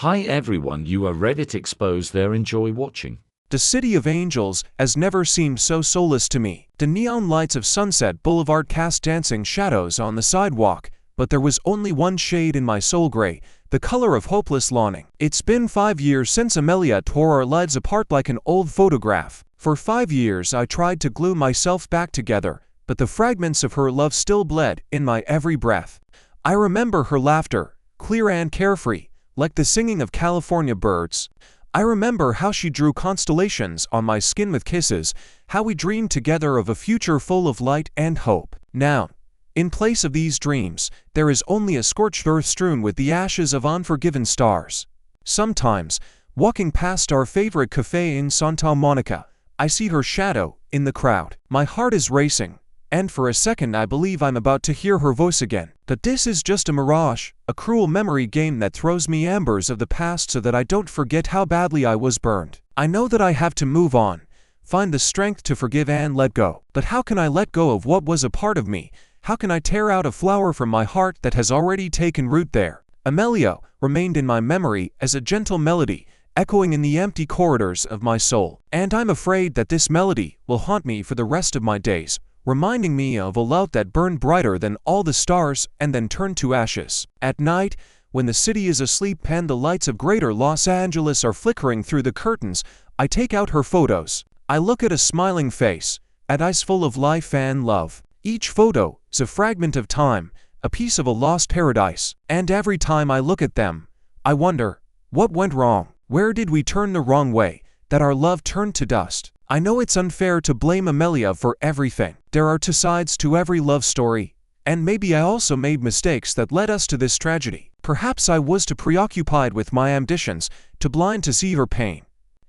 Hi everyone, you are Reddit expose there, enjoy watching. The city of angels has never seemed so soulless to me. The neon lights of Sunset Boulevard cast dancing shadows on the sidewalk, but there was only one shade in my soul: gray, the color of hopeless longing. It's been 5 years since Amelia tore our lives apart like an old photograph. For 5 years I tried to glue myself back together, but the fragments of her love still bled in my every breath. I remember her laughter, clear and carefree, like the singing of California birds. I remember how she drew constellations on my skin with kisses, how we dreamed together of a future full of light and hope. Now, in place of these dreams, there is only a scorched earth strewn with the ashes of unforgiven stars. Sometimes, walking past our favorite cafe in Santa Monica, I see her shadow in the crowd. My heart is racing, and for a second I believe I'm about to hear her voice again. But this is just a mirage, a cruel memory game that throws me embers of the past so that I don't forget how badly I was burned. I know that I have to move on, find the strength to forgive and let go. But how can I let go of what was a part of me? How can I tear out a flower from my heart that has already taken root there? Amelia remained in my memory as a gentle melody, echoing in the empty corridors of my soul. And I'm afraid that this melody will haunt me for the rest of my days, reminding me of a love that burned brighter than all the stars and then turned to ashes. At night, when the city is asleep and the lights of greater Los Angeles are flickering through the curtains, I take out her photos. I look at a smiling face, at eyes full of life and love. Each photo is a fragment of time, a piece of a lost paradise. And every time I look at them, I wonder, what went wrong? Where did we turn the wrong way, that our love turned to dust? I know it's unfair to blame Amelia for everything. There are two sides to every love story, and maybe I also made mistakes that led us to this tragedy. Perhaps I was too preoccupied with my ambitions, too blind to see her pain.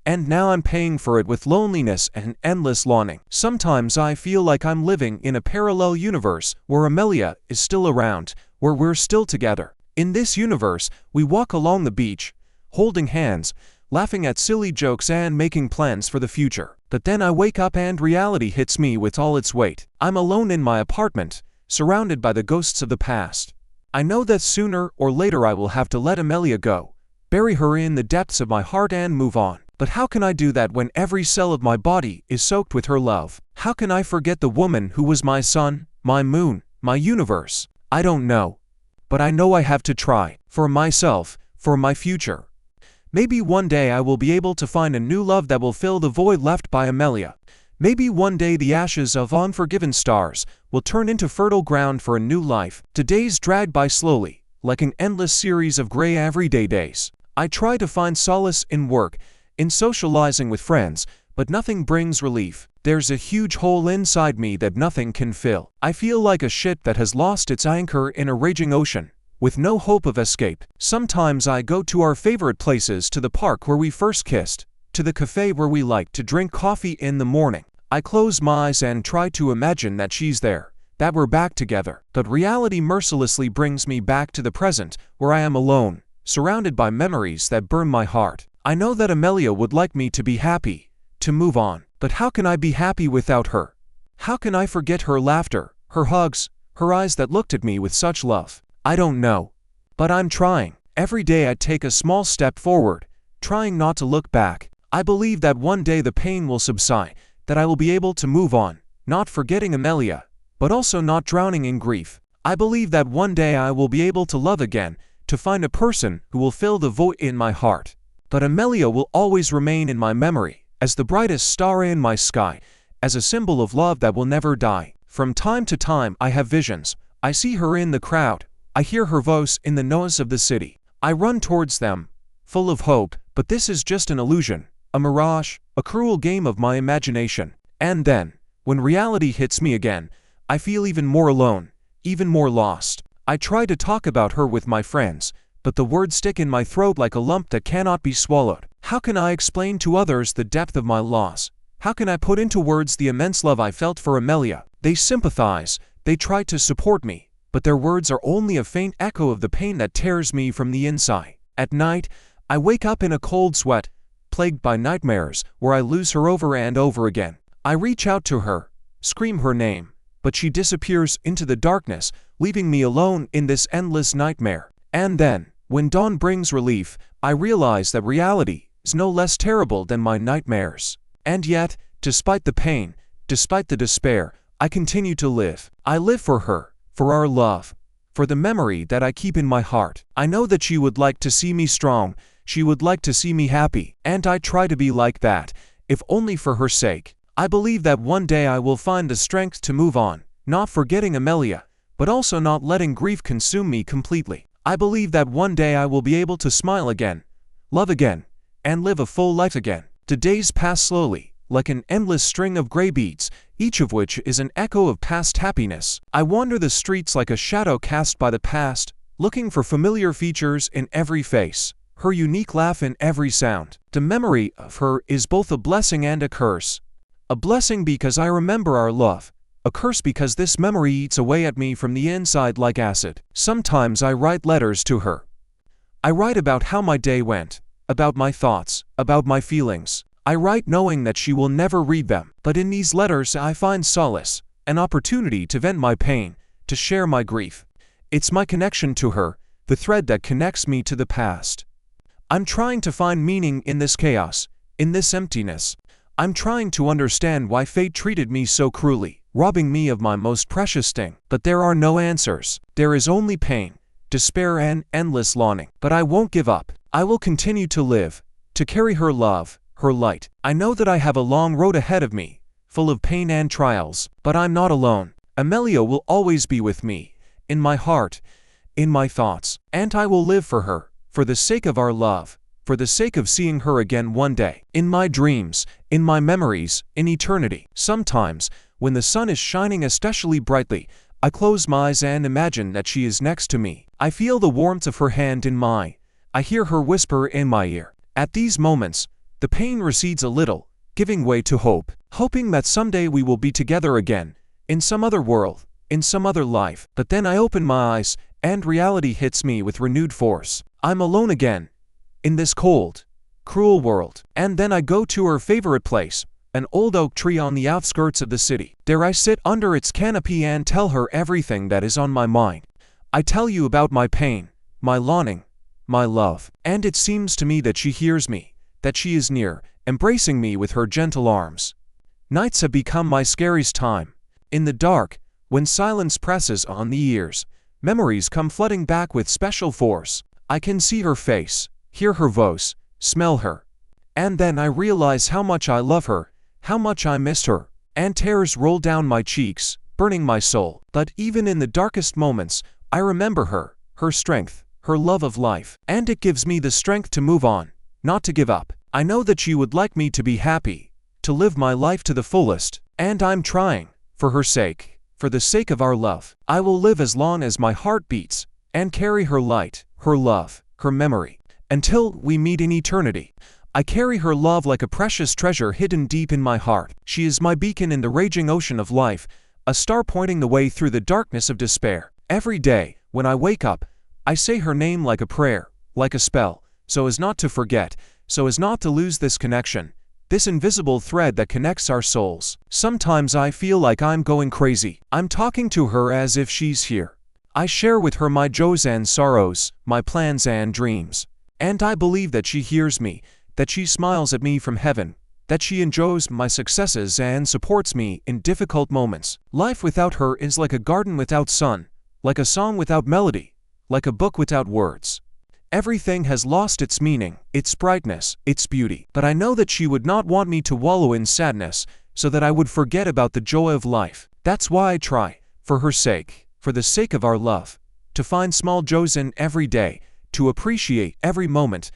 And now I'm paying for it with loneliness and endless longing. Sometimes I feel like I'm living in a parallel universe where Amelia is still around, where we're still together. In this universe, we walk along the beach, holding hands, laughing at silly jokes and making plans for the future. But then I wake up and reality hits me with all its weight. I'm alone in my apartment, surrounded by the ghosts of the past. I know that sooner or later I will have to let Amelia go, bury her in the depths of my heart and move on. But how can I do that when every cell of my body is soaked with her love? How can I forget the woman who was my sun, my moon, my universe? I don't know. But I know I have to try. For myself, for my future. Maybe one day I will be able to find a new love that will fill the void left by Amelia. Maybe one day the ashes of unforgiven stars will turn into fertile ground for a new life. Today's drag by slowly, like an endless series of gray everyday days. I try to find solace in work, in socializing with friends, but nothing brings relief. There's a huge hole inside me that nothing can fill. I feel like a ship that has lost its anchor in a raging ocean, with no hope of escape. Sometimes I go to our favorite places, to the park where we first kissed, to the cafe where we like to drink coffee in the morning. I close my eyes and try to imagine that she's there, that we're back together. But reality mercilessly brings me back to the present, where I am alone, surrounded by memories that burn my heart. I know that Amelia would like me to be happy, to move on. But how can I be happy without her? How can I forget her laughter, her hugs, her eyes that looked at me with such love? I don't know. But I'm trying. Every day I take a small step forward, trying not to look back. I believe that one day the pain will subside, that I will be able to move on, not forgetting Amelia, but also not drowning in grief. I believe that one day I will be able to love again, to find a person who will fill the void in my heart. But Amelia will always remain in my memory, as the brightest star in my sky, as a symbol of love that will never die. From time to time I have visions. I see her in the crowd. I hear her voice in the noise of the city. I run towards them, full of hope, but this is just an illusion, a mirage, a cruel game of my imagination. And then, when reality hits me again, I feel even more alone, even more lost. I try to talk about her with my friends, but the words stick in my throat like a lump that cannot be swallowed. How can I explain to others the depth of my loss? How can I put into words the immense love I felt for Amelia? They sympathize, they try to support me, but their words are only a faint echo of the pain that tears me from the inside. At night, I wake up in a cold sweat, plagued by nightmares, where I lose her over and over again. I reach out to her, scream her name, but she disappears into the darkness, leaving me alone in this endless nightmare. And then, When dawn brings relief, I realize that reality is no less terrible than my nightmares. And yet, despite the pain, despite the despair, I continue to live. I live for her, for our love, for the memory that I keep in my heart. I know that she would like to see me strong, she would like to see me happy, and I try to be like that, if only for her sake. I believe that one day I will find the strength to move on, not forgetting Amelia, but also not letting grief consume me completely. I believe that one day I will be able to smile again, love again, and live a full life again. The days pass slowly, like an endless string of gray beads, each of which is an echo of past happiness. I wander the streets like a shadow cast by the past, looking for familiar features in every face, her unique laugh in every sound. The memory of her is both a blessing and a curse. A blessing because I remember our love, a curse because this memory eats away at me from the inside like acid. Sometimes I write letters to her. I write about how my day went, about my thoughts, about my feelings. I write knowing that she will never read them, but in these letters I find solace, an opportunity to vent my pain, to share my grief. It's my connection to her, the thread that connects me to the past. I'm trying to find meaning in this chaos, in this emptiness. I'm trying to understand why fate treated me so cruelly, robbing me of my most precious thing. But there are no answers. There is only pain, despair, and endless longing. But I won't give up. I will continue to live, to carry her love, her light. I know that I have a long road ahead of me, full of pain and trials, but I'm not alone. Amelia will always be with me, in my heart, in my thoughts, and I will live for her, for the sake of our love, for the sake of seeing her again one day, in my dreams, in my memories, in eternity. Sometimes, when the sun is shining especially brightly, I close my eyes and imagine that she is next to me. I feel the warmth of her hand in mine. I hear her whisper in my ear. At these moments, the pain recedes a little, giving way to hope, hoping that someday we will be together again, in some other world, in some other life. But then I open my eyes, and reality hits me with renewed force. I'm alone again, in this cold, cruel world. And then I go to her favorite place, an old oak tree on the outskirts of the city. There I sit under its canopy and tell her everything that is on my mind. I tell you about my pain, my longing, my love. And it seems to me that she hears me, that she is near, embracing me with her gentle arms. Nights have become my scariest time. In the dark, when silence presses on the ears, memories come flooding back with special force. I can see her face, hear her voice, smell her. And then I realize how much I love her, how much I miss her, and tears roll down my cheeks, burning my soul. But even in the darkest moments, I remember her, her strength, her love of life. And it gives me the strength to move on, not to give up. I know that she would like me to be happy, to live my life to the fullest, and I'm trying, for her sake, for the sake of our love. I will live as long as my heart beats, and carry her light, her love, her memory, until we meet in eternity. I carry her love like a precious treasure hidden deep in my heart. She is my beacon in the raging ocean of life, a star pointing the way through the darkness of despair. Every day, when I wake up, I say her name like a prayer, like a spell, so as not to forget, so as not to lose this connection, this invisible thread that connects our souls. Sometimes I feel like I'm going crazy. I'm talking to her as if she's here. I share with her my joys and sorrows, my plans and dreams. And I believe that she hears me, that she smiles at me from heaven, that she enjoys my successes and supports me in difficult moments. Life without her is like a garden without sun, like a song without melody, like a book without words. Everything has lost its meaning, its brightness, its beauty. But I know that she would not want me to wallow in sadness, so that I would forget about the joy of life. That's why I try, for her sake, for the sake of our love, to find small joys in every day, to appreciate every moment,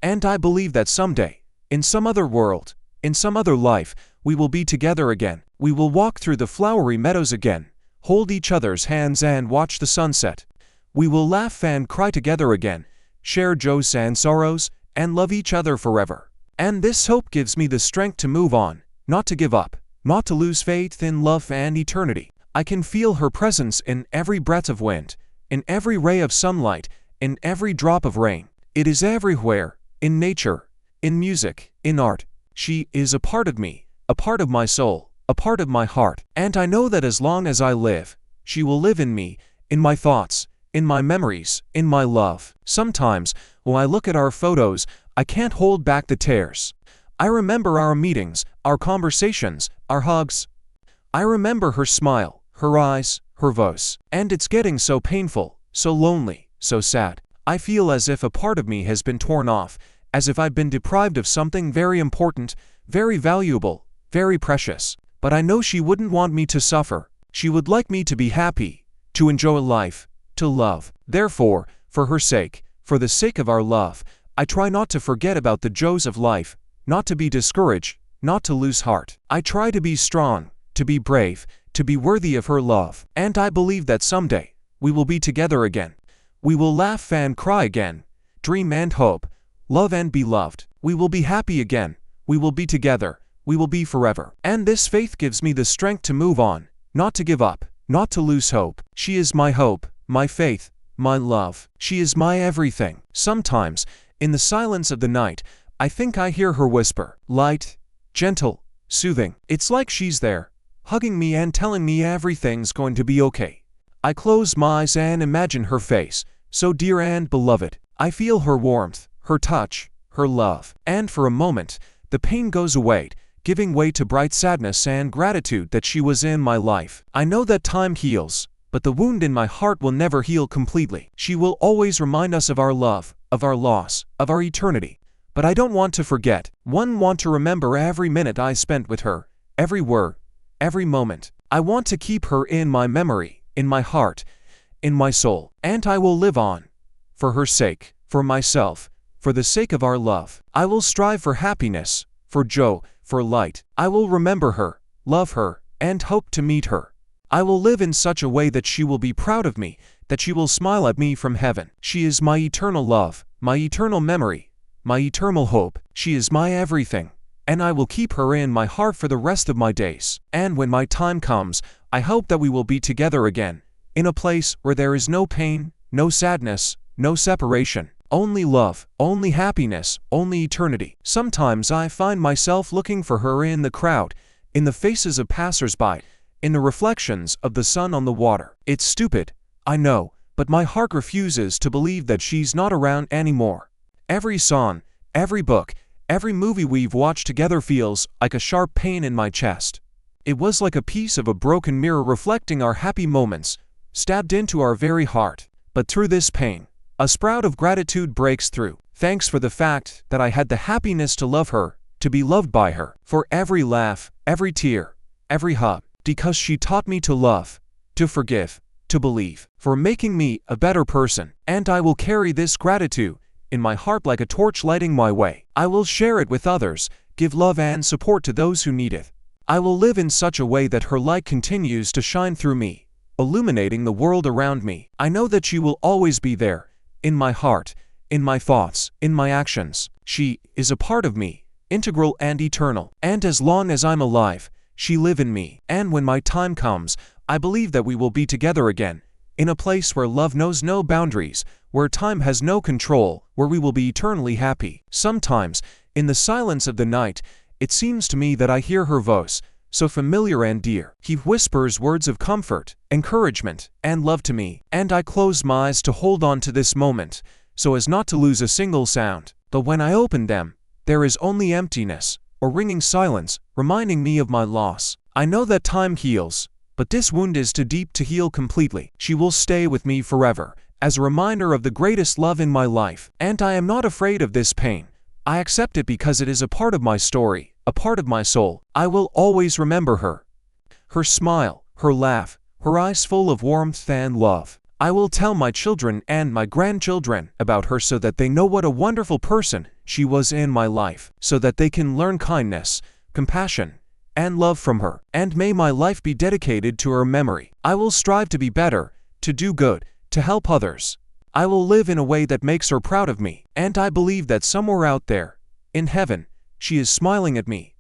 and I believe that someday, in some other world, in some other life, we will be together again. We will walk through the flowery meadows again, hold each other's hands and watch the sunset. We will laugh and cry together again, share joys and sorrows, and love each other forever. And this hope gives me the strength to move on, not to give up, not to lose faith in love and eternity. I can feel her presence in every breath of wind, in every ray of sunlight, in every drop of rain. It is everywhere, in nature, in music, in art. She is a part of me, a part of my soul, a part of my heart. And I know that as long as I live, she will live in me, in my thoughts, in my memories, in my love. Sometimes, when I look at our photos, I can't hold back the tears. I remember our meetings, our conversations, our hugs. I remember her smile, her eyes, her voice. And it's getting so painful, so lonely, so sad. I feel as if a part of me has been torn off, as if I've been deprived of something very important, very valuable, very precious. But I know she wouldn't want me to suffer. She would like me to be happy, to enjoy life, to love. Therefore, for her sake, for the sake of our love, I try not to forget about the joys of life, not to be discouraged, not to lose heart. I try to be strong, to be brave, to be worthy of her love. And I believe that someday, we will be together again. We will laugh and cry again, dream and hope, love and be loved. We will be happy again. We will be together. We will be forever. And this faith gives me the strength to move on, not to give up, not to lose hope. She is my hope, my faith, my love. She is my everything. Sometimes, in the silence of the night, I think I hear her whisper, light, gentle, soothing. It's like she's there, hugging me and telling me everything's going to be okay. I close my eyes and imagine her face, so dear and beloved. I feel her warmth, her touch, her love. And for a moment, the pain goes away, giving way to bright sadness and gratitude that she was in my life. I know that time heals, but the wound in my heart will never heal completely. She will always remind us of our love, of our loss, of our eternity. But I don't want to forget. Want to remember every minute I spent with her, every word, every moment. I want to keep her in my memory, in my heart, in my soul. And I will live on. For her sake, for myself, for the sake of our love. I will strive for happiness, for joy, for light. I will remember her, love her, and hope to meet her. I will live in such a way that she will be proud of me, that she will smile at me from heaven. She is my eternal love, my eternal memory, my eternal hope. She is my everything, and I will keep her in my heart for the rest of my days. And when my time comes, I hope that we will be together again, in a place where there is no pain, no sadness, no separation. Only love, only happiness, only eternity. Sometimes I find myself looking for her in the crowd, in the faces of passers-by, in the reflections of the sun on the water. It's stupid, I know, but my heart refuses to believe that she's not around anymore. Every song, every book, every movie we've watched together feels like a sharp pain in my chest. It was like a piece of a broken mirror reflecting our happy moments, stabbed into our very heart. But through this pain, a sprout of gratitude breaks through. Thanks for the fact that I had the happiness to love her, to be loved by her, for every laugh, every tear, every hug, because she taught me to love, to forgive, to believe, for making me a better person. And I will carry this gratitude in my heart like a torch lighting my way. I will share it with others, give love and support to those who need it. I will live in such a way that her light continues to shine through me, illuminating the world around me. I know that she will always be there, in my heart, in my thoughts, in my actions. She is a part of me, integral and eternal. And as long as I'm alive, she lives in me. And when my time comes, I believe that we will be together again, in a place where love knows no boundaries, where time has no control, where we will be eternally happy. Sometimes, in the silence of the night, it seems to me that I hear her voice, so familiar and dear. He whispers words of comfort, encouragement, and love to me. And I close my eyes to hold on to this moment, so as not to lose a single sound. But when I open them, there is only emptiness, or ringing silence, reminding me of my loss. I know that time heals, but this wound is too deep to heal completely. She will stay with me forever, as a reminder of the greatest love in my life. And I am not afraid of this pain. I accept it because it is a part of my story, a part of my soul. I will always remember her. Her smile, her laugh, her eyes full of warmth and love. I will tell my children and my grandchildren about her so that they know what a wonderful person she was in my life, so that they can learn kindness, compassion, and love from her. And may my life be dedicated to her memory. I will strive to be better, to do good, to help others. I will live in a way that makes her proud of me. And I believe that somewhere out there, in heaven, she is smiling at me,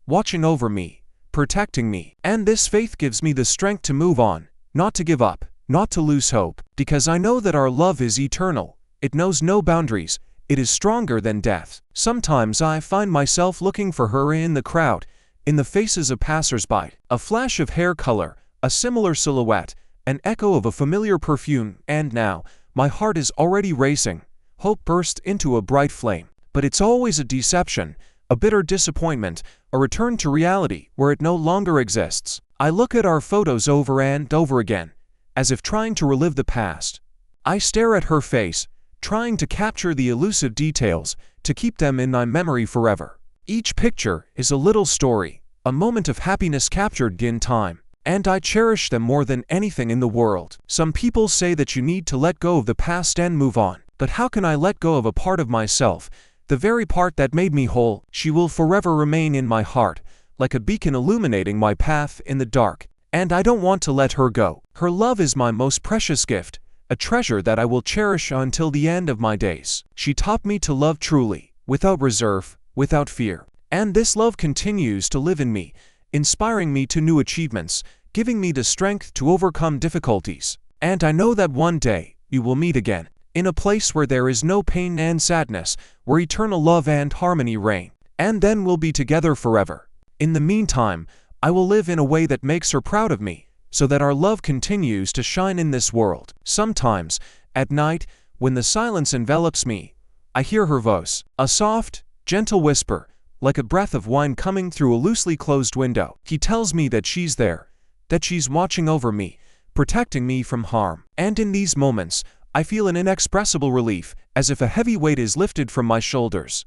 watching over me, protecting me. And this faith gives me the strength to move on, not to give up, not to lose hope, because I know that our love is eternal. It knows no boundaries. It is stronger than death. Sometimes I find myself looking for her in the crowd, in the faces of passers-by. A flash of hair color, a similar silhouette, an echo of a familiar perfume, and now, my heart is already racing. Hope bursts into a bright flame. But it's always a deception, a bitter disappointment, a return to reality where it no longer exists. I look at our photos over and over again, as if trying to relive the past. I stare at her face, trying to capture the elusive details, to keep them in my memory forever. Each picture is a little story, a moment of happiness captured in time, and I cherish them more than anything in the world. Some people say that you need to let go of the past and move on, but how can I let go of a part of myself, the very part that made me whole? She will forever remain in my heart, like a beacon illuminating my path in the dark, and I don't want to let her go. Her love is my most precious gift, a treasure that I will cherish until the end of my days. She taught me to love truly, without reserve, without fear. And this love continues to live in me, inspiring me to new achievements, giving me the strength to overcome difficulties. And I know that one day, we will meet again, in a place where there is no pain and sadness, where eternal love and harmony reign. And then we'll be together forever. In the meantime, I will live in a way that makes her proud of me, so that our love continues to shine in this world. Sometimes, at night, when the silence envelops me, I hear her voice, a soft, gentle whisper, like a breath of wine coming through a loosely closed window. He tells me that she's there, that she's watching over me, protecting me from harm. And in these moments, I feel an inexpressible relief, as if a heavy weight is lifted from my shoulders.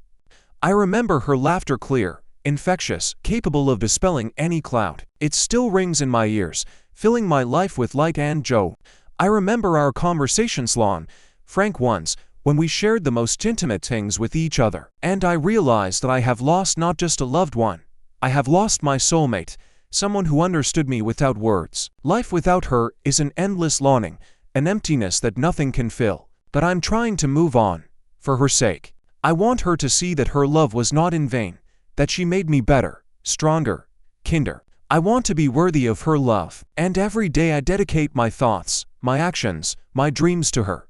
I remember her laughter, clear, infectious, capable of dispelling any cloud. It still rings in my ears, filling my life with light and joy. I remember our conversations, long, frank ones, when we shared the most intimate things with each other. And I realized that I have lost not just a loved one. I have lost my soulmate, someone who understood me without words. Life without her is an endless longing, an emptiness that nothing can fill. But I'm trying to move on, for her sake. I want her to see that her love was not in vain, that she made me better, stronger, kinder. I want to be worthy of her love, and every day I dedicate my thoughts, my actions, my dreams to her.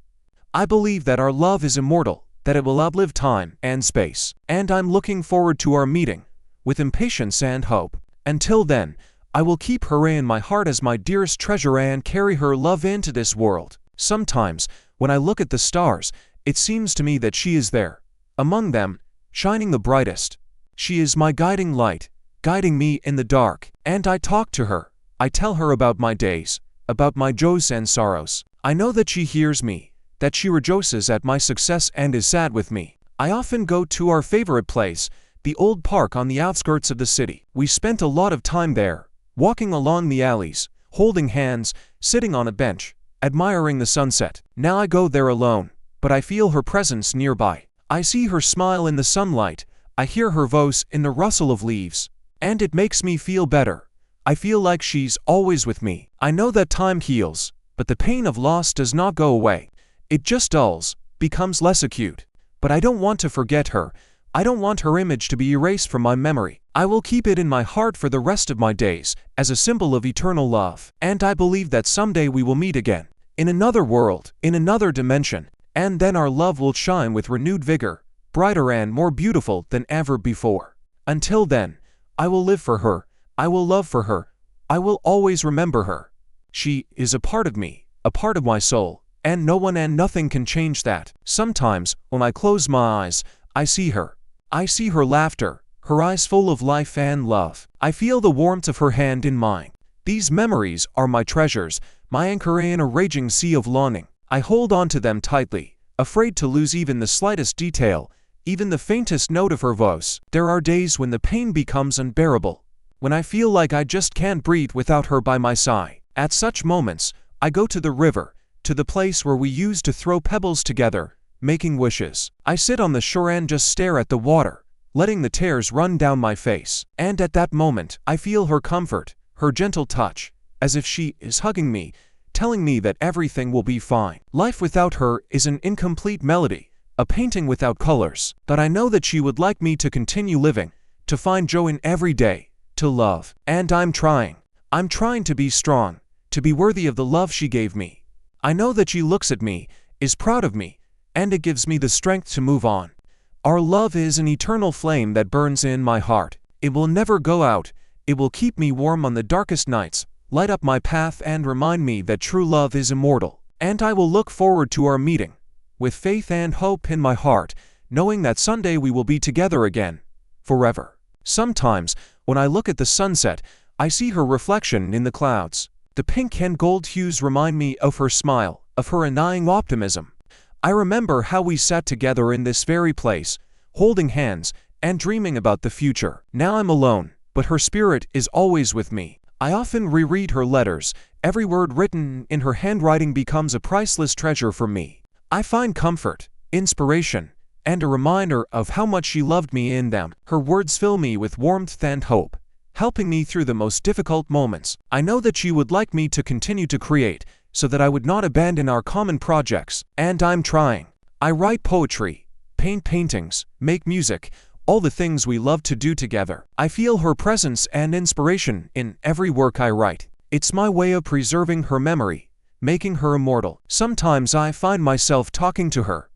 I believe that our love is immortal, that it will outlive time and space, and I'm looking forward to our meeting, with impatience and hope. Until then, I will keep her in my heart as my dearest treasure and carry her love into this world. Sometimes, when I look at the stars, it seems to me that she is there, among them, shining the brightest. She is my guiding light, guiding me in the dark. And I talk to her. I tell her about my days, about my joys and sorrows. I know that she hears me, that she rejoices at my success and is sad with me. I often go to our favorite place, the old park on the outskirts of the city. We spent a lot of time there, walking along the alleys, holding hands, sitting on a bench, admiring the sunset. Now I go there alone, but I feel her presence nearby. I see her smile in the sunlight. I hear her voice in the rustle of leaves. And it makes me feel better. I feel like she's always with me. I know that time heals, but the pain of loss does not go away. It just dulls, becomes less acute. But I don't want to forget her. I don't want her image to be erased from my memory. I will keep it in my heart for the rest of my days, as a symbol of eternal love. And I believe that someday we will meet again, in another world, in another dimension. And then our love will shine with renewed vigor, brighter and more beautiful than ever before. Until then, I will live for her, I will love for her, I will always remember her. She is a part of me, a part of my soul, and no one and nothing can change that. Sometimes, when I close my eyes, I see her. I see her laughter, her eyes full of life and love. I feel the warmth of her hand in mine. These memories are my treasures, my anchor in a raging sea of longing. I hold on to them tightly, afraid to lose even the slightest detail, even the faintest note of her voice. There are days when the pain becomes unbearable, when I feel like I just can't breathe without her by my side. At such moments, I go to the river, to the place where we used to throw pebbles together, making wishes. I sit on the shore and just stare at the water, letting the tears run down my face. And at that moment, I feel her comfort, her gentle touch, as if she is hugging me, telling me that everything will be fine. Life without her is an incomplete melody, a painting without colors. But I know that she would like me to continue living, to find joy in every day, to love. And I'm trying. I'm trying to be strong, to be worthy of the love she gave me. I know that she looks at me, is proud of me, and it gives me the strength to move on. Our love is an eternal flame that burns in my heart. It will never go out. It will keep me warm on the darkest nights, light up my path and remind me that true love is immortal. And I will look forward to our meeting, with faith and hope in my heart, knowing that someday we will be together again, forever. Sometimes, when I look at the sunset, I see her reflection in the clouds. The pink and gold hues remind me of her smile, of her undying optimism. I remember how we sat together in this very place, holding hands and dreaming about the future. Now I'm alone, but her spirit is always with me. I often reread her letters. Every word written in her handwriting becomes a priceless treasure for me. I find comfort, inspiration, and a reminder of how much she loved me in them. Her words fill me with warmth and hope, helping me through the most difficult moments. I know that she would like me to continue to create, so that I would not abandon our common projects, and I'm trying. I write poetry, paint paintings, make music, all the things we love to do together. I feel her presence and inspiration in every work I write. It's my way of preserving her memory, making her immortal. Sometimes I find myself talking to her.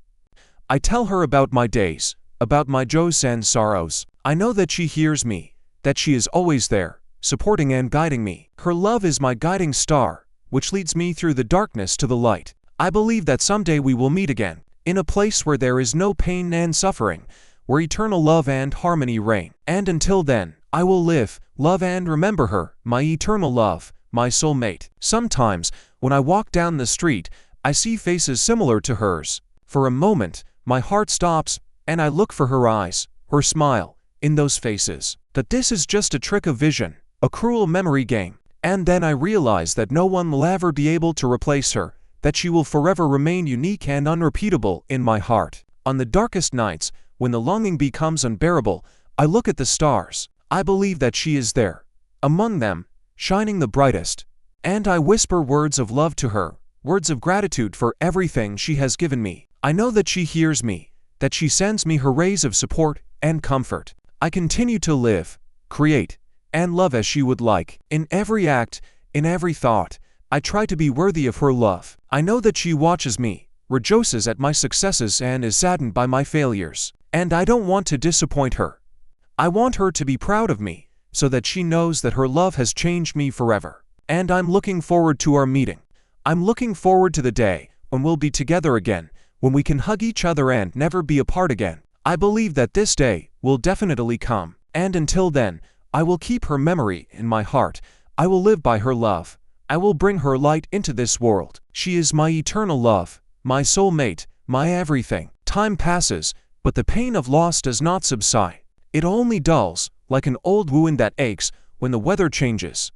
I tell her about my days, about my joys and sorrows. I know that she hears me, that she is always there, supporting and guiding me. Her love is my guiding star, which leads me through the darkness to the light. I believe that someday we will meet again, in a place where there is no pain and suffering, where eternal love and harmony reign. And until then, I will live, love and remember her, my eternal love, my soulmate. Sometimes, when I walk down the street, I see faces similar to hers. For a moment, my heart stops, and I look for her eyes, her smile, in those faces. That this is just a trick of vision, a cruel memory game. And then I realize that no one will ever be able to replace her, that she will forever remain unique and unrepeatable in my heart. On the darkest nights, when the longing becomes unbearable, I look at the stars. I believe that she is there, among them, shining the brightest. And I whisper words of love to her, words of gratitude for everything she has given me. I know that she hears me, that she sends me her rays of support and comfort. I continue to live, create, and love as she would like. In every act, in every thought, I try to be worthy of her love. I know that she watches me, rejoices at my successes and is saddened by my failures. And I don't want to disappoint her. I want her to be proud of me, so that she knows that her love has changed me forever. And I'm looking forward to our meeting. I'm looking forward to the day when we'll be together again, when we can hug each other and never be apart again. I believe that this day will definitely come. And until then, I will keep her memory in my heart. I will live by her love. I will bring her light into this world. She is my eternal love, my soulmate, my everything. Time passes, but the pain of loss does not subside. It only dulls, like an old wound that aches when the weather changes.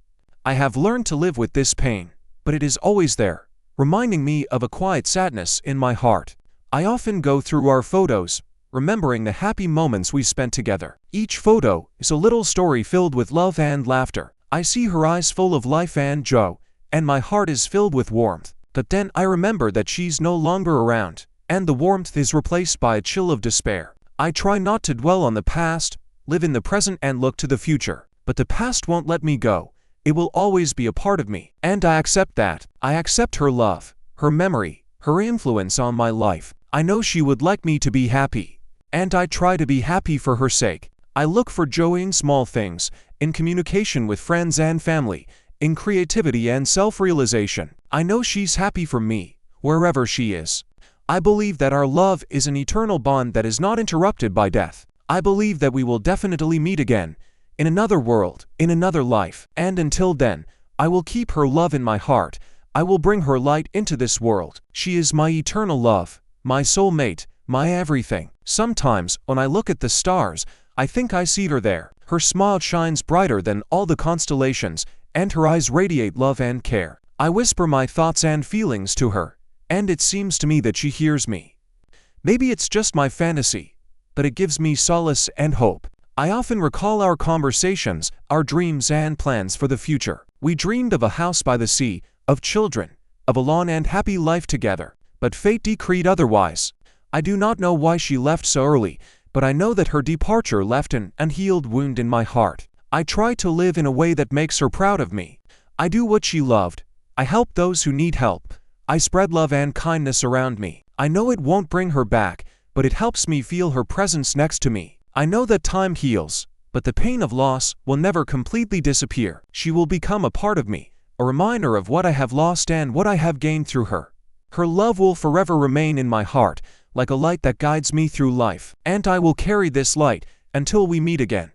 I have learned to live with this pain, but it is always there, reminding me of a quiet sadness in my heart. I often go through our photos, remembering the happy moments we spent together. Each photo is a little story filled with love and laughter. I see her eyes full of life and joy, and my heart is filled with warmth. But then I remember that she's no longer around, and the warmth is replaced by a chill of despair. I try not to dwell on the past, live in the present and look to the future. But the past won't let me go. It will always be a part of me. And I accept that. I accept her love, her memory, her influence on my life. I know she would like me to be happy. And I try to be happy for her sake. I look for joy in small things, in communication with friends and family, in creativity and self-realization. I know she's happy for me, wherever she is. I believe that our love is an eternal bond that is not interrupted by death. I believe that we will definitely meet again, in another world, in another life. And until then, I will keep her love in my heart. I will bring her light into this world. She is my eternal love, my soulmate, my everything. Sometimes, when I look at the stars, I think I see her there. Her smile shines brighter than all the constellations, and her eyes radiate love and care. I whisper my thoughts and feelings to her, and it seems to me that she hears me. Maybe it's just my fantasy, but it gives me solace and hope. I often recall our conversations, our dreams and plans for the future. We dreamed of a house by the sea, of children, of a long and happy life together, but fate decreed otherwise. I do not know why she left so early, but I know that her departure left an unhealed wound in my heart. I try to live in a way that makes her proud of me. I do what she loved. I help those who need help. I spread love and kindness around me. I know it won't bring her back, but it helps me feel her presence next to me. I know that time heals, but the pain of loss will never completely disappear. She will become a part of me, a reminder of what I have lost and what I have gained through her. Her love will forever remain in my heart, like a light that guides me through life, and I will carry this light until we meet again.